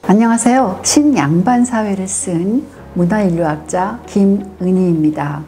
안녕하세요. 신양반사회를 쓴 문화인류학자 김은희입니다.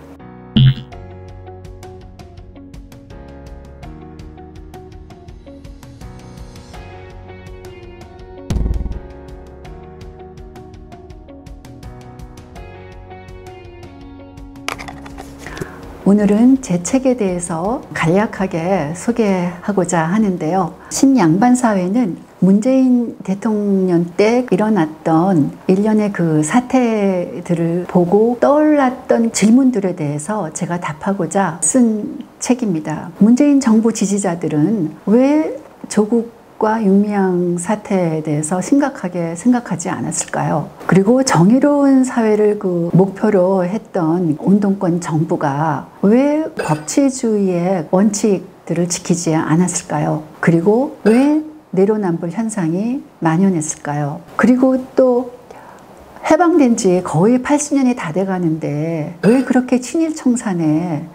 오늘은 제 책에 대해서 간략하게 소개하고자 하는데요. 신양반사회는 문재인 대통령 때 일어났던 일련의 그 사태들을 보고 떠올랐던 질문들에 대해서 제가 답하고자 쓴 책입니다. 문재인 정부 지지자들은 왜 조국과 윤미향 사태에 대해서 심각하게 생각하지 않았을까요? 그리고 정의로운 사회를 그 목표로 했던 운동권 정부가 왜 법치주의의 원칙들을 지키지 않았을까요? 그리고 왜 내로남불 현상이 만연했을까요? 그리고 또 해방된 지 거의 80년이 다 돼가는데 왜 그렇게 친일 청산에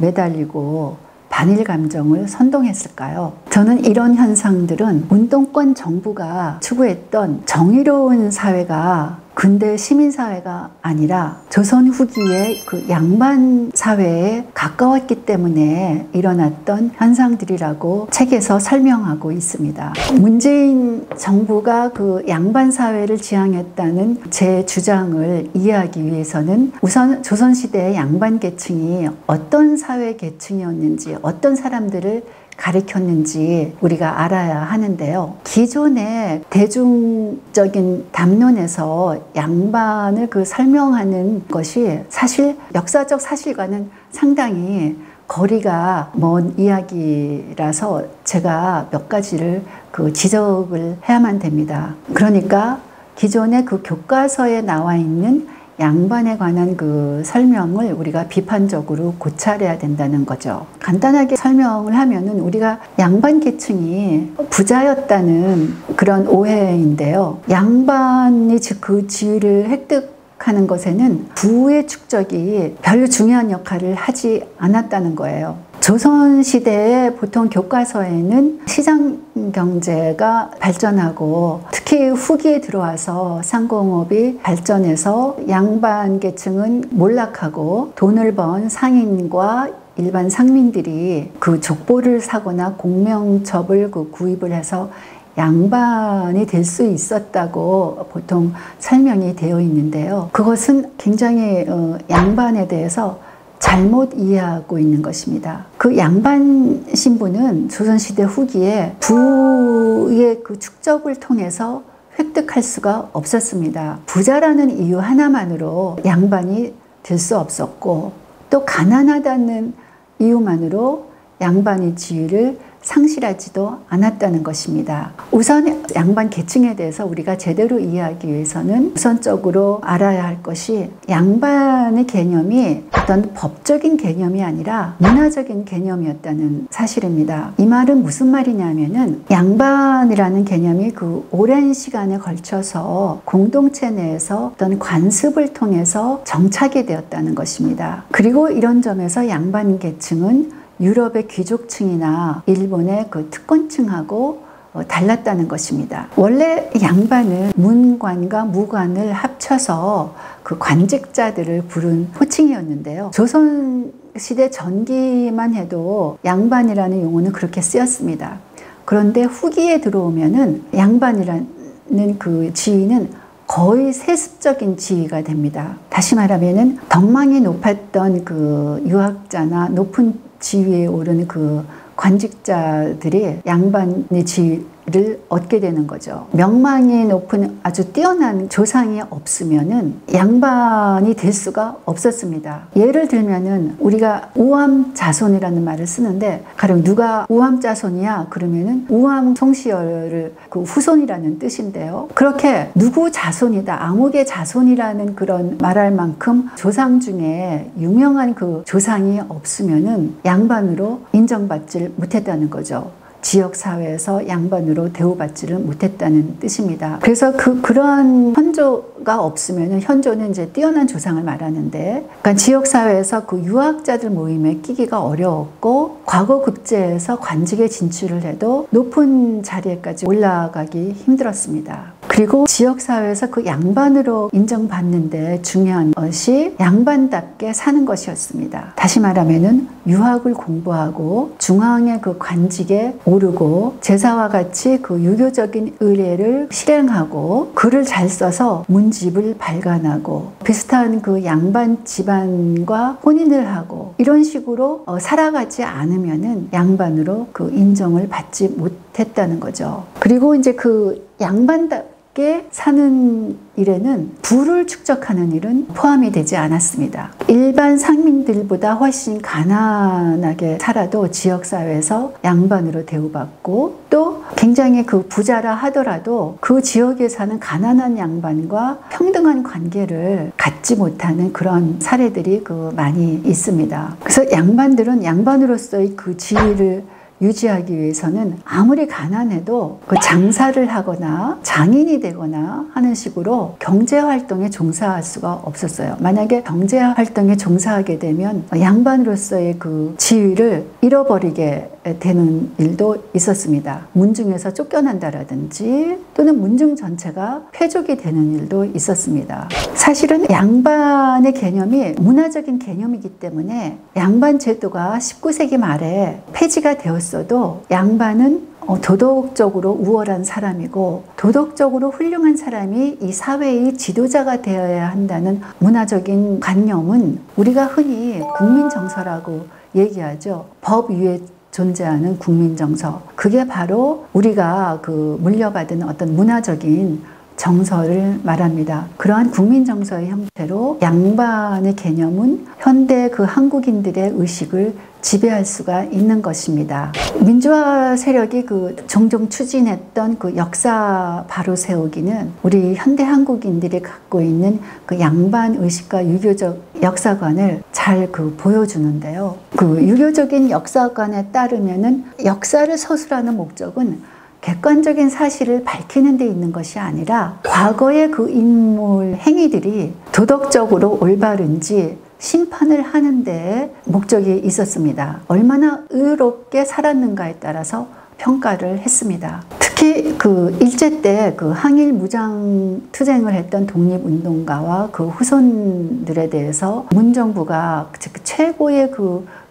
매달리고 반일 감정을 선동했을까요? 저는 이런 현상들은 운동권 정부가 추구했던 정의로운 사회가 근대 시민사회가 아니라 조선 후기의 그 양반 사회에 가까웠기 때문에 일어났던 현상들이라고 책에서 설명하고 있습니다. 문재인 정부가 그 양반 사회를 지향했다는 제 주장을 이해하기 위해서는 우선 조선시대의 양반 계층이 어떤 사회 계층이었는지, 어떤 사람들을 가리켰는지 우리가 알아야 하는데요. 기존의 대중적인 담론에서 양반을 그 설명하는 것이 사실 역사적 사실과는 상당히 거리가 먼 이야기라서 제가 몇 가지를 그 지적을 해야만 됩니다. 그러니까 기존의 그 교과서에 나와 있는 양반에 관한 그 설명을 우리가 비판적으로 고찰해야 된다는 거죠. 간단하게 설명을 하면은 우리가 양반 계층이 부자였다는 그런 오해인데요. 양반이 즉 그 지위를 획득하는 것에는 부의 축적이 별로 중요한 역할을 하지 않았다는 거예요. 조선시대의 보통 교과서에는 시장 경제가 발전하고 특히 후기에 들어와서 상공업이 발전해서 양반 계층은 몰락하고 돈을 번 상인과 일반 상민들이 그 족보를 사거나 공명첩을 그 구입을 해서 양반이 될 수 있었다고 보통 설명이 되어 있는데요. 그것은 굉장히 양반에 대해서 잘못 이해하고 있는 것입니다. 그 양반 신분은 조선시대 후기에 부의 그 축적을 통해서 획득할 수가 없었습니다. 부자라는 이유 하나만으로 양반이 될 수 없었고 또 가난하다는 이유만으로 양반의 지위를 상실하지도 않았다는 것입니다. 우선 양반 계층에 대해서 우리가 제대로 이해하기 위해서는 우선적으로 알아야 할 것이 양반의 개념이 어떤 법적인 개념이 아니라 문화적인 개념이었다는 사실입니다. 이 말은 무슨 말이냐면은 양반이라는 개념이 그 오랜 시간에 걸쳐서 공동체 내에서 어떤 관습을 통해서 정착이 되었다는 것입니다. 그리고 이런 점에서 양반 계층은 유럽의 귀족층이나 일본의 그 특권층하고 달랐다는 것입니다. 원래 양반은 문관과 무관을 합쳐서 그 관직자들을 부른 호칭이었는데요. 조선시대 전기만 해도 양반이라는 용어는 그렇게 쓰였습니다. 그런데 후기에 들어오면은 양반이라는 그 지위는 거의 세습적인 지위가 됩니다. 다시 말하면은 덕망이 높았던 그 유학자나 높은 지위에 오른 그 관직자들이 양반의 지위를 얻게 되는 거죠. 명망이 높은 아주 뛰어난 조상이 없으면은 양반이 될 수가 없었습니다. 예를 들면은 우리가 우암 자손이라는 말을 쓰는데 가령 누가 우암 자손이야 그러면은 우암 송시열을 그 후손이라는 뜻인데요. 그렇게 누구 자손이다, 암흑의 자손이라는 그런 말할 만큼 조상 중에 유명한 그 조상이 없으면은 양반으로 인정받지 못했다는 거죠. 지역사회에서 양반으로 대우받지를 못했다는 뜻입니다. 그래서 그러한 현조가 없으면, 현조는 이제 뛰어난 조상을 말하는데, 그러니까 지역사회에서 그 유학자들 모임에 끼기가 어려웠고, 과거 급제에서 관직에 진출을 해도 높은 자리에까지 올라가기 힘들었습니다. 그리고 지역사회에서 그 양반으로 인정받는데 중요한 것이 양반답게 사는 것이었습니다. 다시 말하면은 유학을 공부하고 중앙의 그 관직에 오르고 제사와 같이 그 유교적인 의례를 실행하고 글을 잘 써서 문집을 발간하고 비슷한 그 양반 집안과 혼인을 하고 이런 식으로 살아가지 않으면은 양반으로 그 인정을 받지 못했다는 거죠. 그리고 이제 그 양반답게 사는 일에는 부를 축적하는 일은 포함이 되지 않았습니다. 일반 상민들보다 훨씬 가난하게 살아도 지역사회에서 양반으로 대우받고, 또 굉장히 그 부자라 하더라도 그 지역에 사는 가난한 양반과 평등한 관계를 갖지 못하는 그런 사례들이 많이 있습니다. 그래서 양반들은 양반으로서의 그 지위를 유지하기 위해서는 아무리 가난해도 그 장사를 하거나 장인이 되거나 하는 식으로 경제활동에 종사할 수가 없었어요. 만약에 경제활동에 종사하게 되면 양반으로서의 그 지위를 잃어버리게 되는 일도 있었습니다. 문중에서 쫓겨난다라든지 또는 문중 전체가 폐족이 되는 일도 있었습니다. 사실은 양반의 개념이 문화적인 개념이기 때문에 양반 제도가 19세기 말에 폐지가 되었어도 양반은 도덕적으로 우월한 사람이고 도덕적으로 훌륭한 사람이 이 사회의 지도자가 되어야 한다는 문화적인 관념은 우리가 흔히 국민정서라고 얘기하죠. 법 위에 존재하는 국민정서. 그게 바로 우리가 물려받은 어떤 문화적인 정서를 말합니다. 그러한 국민정서의 형태로 양반의 개념은 현대 한국인들의 의식을 지배할 수가 있는 것입니다. 민주화 세력이 종종 추진했던 역사 바로 세우기는 우리 현대 한국인들이 갖고 있는 양반 의식과 유교적 역사관을 잘 보여주는데요. 유교적인 역사관에 따르면은 역사를 서술하는 목적은 객관적인 사실을 밝히는 데 있는 것이 아니라 과거의 인물 행위들이 도덕적으로 올바른지 심판을 하는 데 목적이 있었습니다. 얼마나 의롭게 살았는가에 따라서 평가를 했습니다. 특히 일제 때 항일 무장 투쟁을 했던 독립운동가와 후손들에 대해서 문정부가 최고의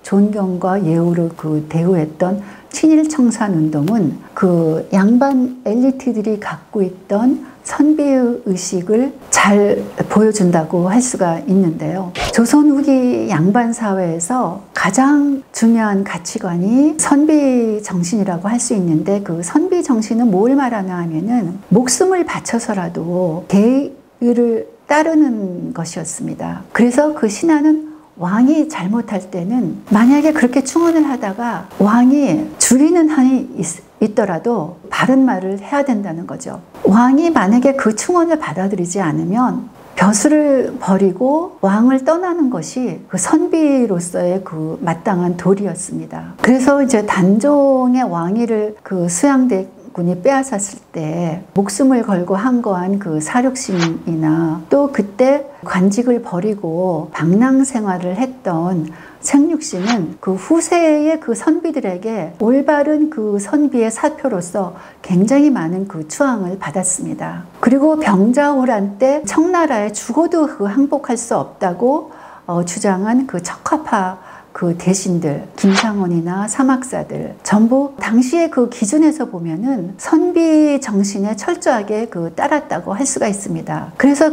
존경과 예우를 대우했던 친일 청산 운동은 양반 엘리트들이 갖고 있던 선비의 의식을 잘 보여준다고 할 수가 있는데요. 조선 후기 양반 사회에서 가장 중요한 가치관이 선비 정신이라고 할 수 있는데 선비 정신은 뭘 말하나 하면은 목숨을 바쳐서라도 계율을 따르는 것이었습니다. 그래서 신하는 왕이 잘못할 때는 만약에 그렇게 충언을 하다가 왕이 죽이는 한이 있더라도 바른 말을 해야 된다는 거죠. 왕이 만약에 충언을 받아들이지 않으면 벼슬을 버리고 왕을 떠나는 것이 선비로서의 마땅한 도리였습니다. 그래서 이제 단종의 왕위를 수양대군이 빼앗았을 때 목숨을 걸고 항거한 사륙신이나 또 그때 관직을 버리고 방랑 생활을 했던 생육신은 후세의 선비들에게 올바른 선비의 사표로서 굉장히 많은 추앙을 받았습니다. 그리고 병자호란 때 청나라에 죽어도 항복할 수 없다고 주장한 척화파 대신들, 김상원이나 사막사들 전부 당시의 기준에서 보면은 선비 정신에 철저하게 따랐다고 할 수가 있습니다. 그래서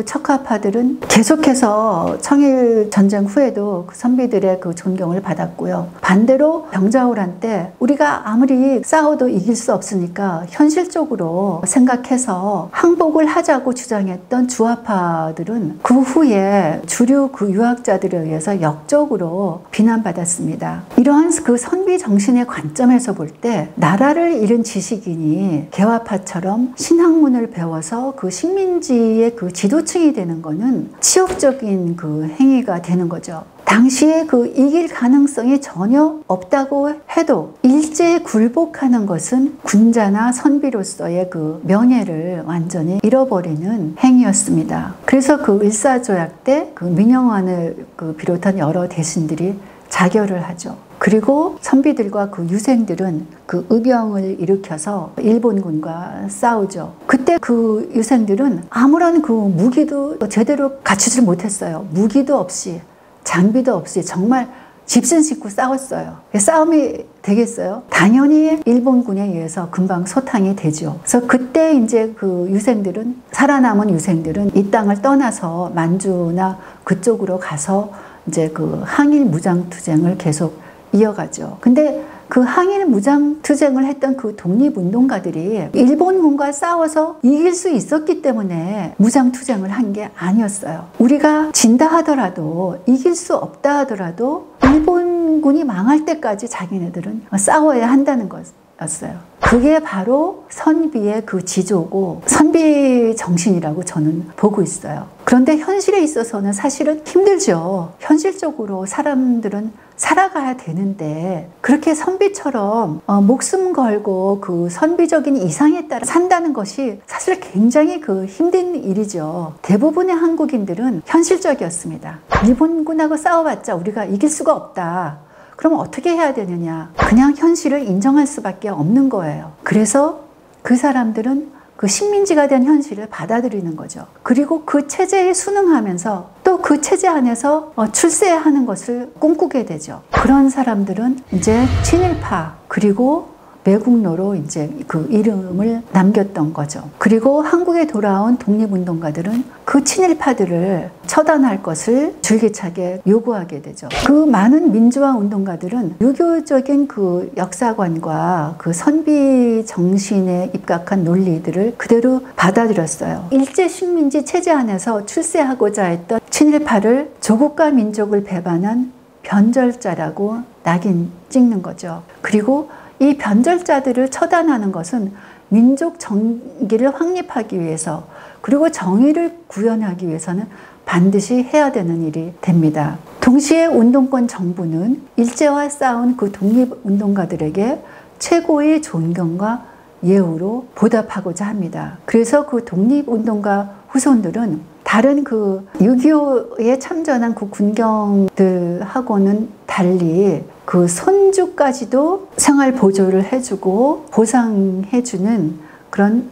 척화파들은 계속해서 청일 전쟁 후에도 선비들의 존경을 받았고요. 반대로 병자호란 때 우리가 아무리 싸워도 이길 수 없으니까 현실적으로 생각해서 항복을 하자고 주장했던 주화파들은 후에 주류 유학자들에 의해서 역적으로 비난받았습니다. 이러한 선비 정신의 관점에서 볼 때 나라를 잃은 지식인이 개화파처럼 신학문을 배워서 식민지의 지도층이 되는 것은 치욕적인 행위가 되는 거죠. 당시에 그 이길 가능성이 전혀 없다고 해도 일제에 굴복하는 것은 군자나 선비로서의 그 명예를 완전히 잃어버리는 행위였습니다. 그래서 그 일사조약 때 그 민영환을 비롯한 여러 대신들이 자결을 하죠. 그리고 선비들과 그 유생들은 그 의병을 일으켜서 일본군과 싸우죠. 그때 그 유생들은 아무런 그 무기도 제대로 갖추질 못했어요. 무기도 없이, 장비도 없이 정말 집신 싣고 싸웠어요. 싸움이 되겠어요? 당연히 일본군에 의해서 금방 소탕이 되죠. 그래서 그때 이제 그 유생들은, 살아남은 유생들은 이 땅을 떠나서 만주나 그쪽으로 가서 이제 그 항일 무장투쟁을 계속 이어가죠. 근데 그 항일 무장투쟁을 했던 그 독립운동가들이 일본군과 싸워서 이길 수 있었기 때문에 무장투쟁을 한 게 아니었어요. 우리가 진다 하더라도, 이길 수 없다 하더라도 일본군이 망할 때까지 자기네들은 싸워야 한다는 거였어요. 그게 바로 선비의 그 지조고 선비 정신이라고 저는 보고 있어요. 그런데 현실에 있어서는 사실은 힘들죠. 현실적으로 사람들은 살아가야 되는데 그렇게 선비처럼 목숨 걸고 그 선비적인 이상에 따라 산다는 것이 사실 굉장히 그 힘든 일이죠. 대부분의 한국인들은 현실적이었습니다. 일본군하고 싸워봤자 우리가 이길 수가 없다. 그럼 어떻게 해야 되느냐? 그냥 현실을 인정할 수밖에 없는 거예요. 그래서 그 사람들은 그 식민지가 된 현실을 받아들이는 거죠. 그리고 그 체제에 순응하면서 또 그 체제 안에서 출세하는 것을 꿈꾸게 되죠. 그런 사람들은 이제 친일파 그리고 매국노로 이제 그 이름을 남겼던 거죠. 그리고 한국에 돌아온 독립운동가들은 그 친일파들을 처단할 것을 줄기차게 요구하게 되죠. 그 많은 민주화 운동가들은 유교적인 그 역사관과 그 선비 정신에 입각한 논리들을 그대로 받아들였어요. 일제 식민지 체제 안에서 출세하고자 했던 친일파를 조국과 민족을 배반한 변절자라고 낙인 찍는 거죠. 그리고 이 변절자들을 처단하는 것은 민족 정기를 확립하기 위해서 그리고 정의를 구현하기 위해서는 반드시 해야 되는 일이 됩니다. 동시에 운동권 정부는 일제와 싸운 그 독립운동가들에게 최고의 존경과 예우로 보답하고자 합니다. 그래서 그 독립운동가 후손들은 다른 그 6.25에 참전한 그 군경들하고는 달리 그 손주까지도 생활 보조를 해주고 보상해주는 그런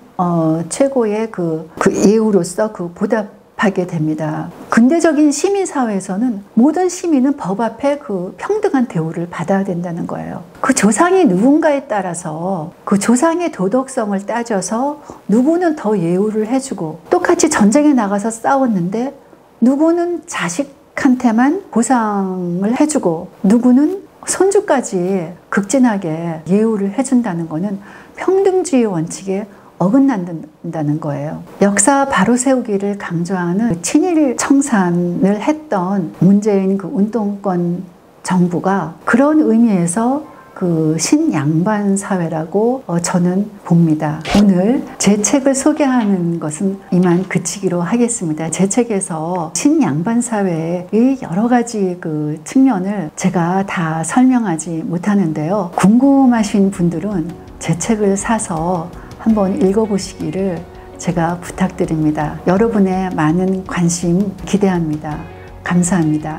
최고의 그 예우로서 그 보답하게 됩니다. 근대적인 시민사회에서는 모든 시민은 법 앞에 그 평등한 대우를 받아야 된다는 거예요. 그 조상이 누군가에 따라서 그 조상의 도덕성을 따져서 누구는 더 예우를 해주고 똑같이 전쟁에 나가서 싸웠는데 누구는 자식한테만 보상을 해주고 누구는 손주까지 극진하게 예우를 해준다는 것은 평등주의 원칙에 어긋난다는 거예요. 역사 바로 세우기를 강조하는 친일 청산을 했던 문재인 그 운동권 정부가 그런 의미에서 그 신양반 사회라고 저는 봅니다. 오늘 제 책을 소개하는 것은 이만 그치기로 하겠습니다. 제 책에서 신양반 사회의 여러 가지 그 측면을 제가 다 설명하지 못하는데요. 궁금하신 분들은 제 책을 사서 한번 읽어보시기를 제가 부탁드립니다. 여러분의 많은 관심 기대합니다. 감사합니다.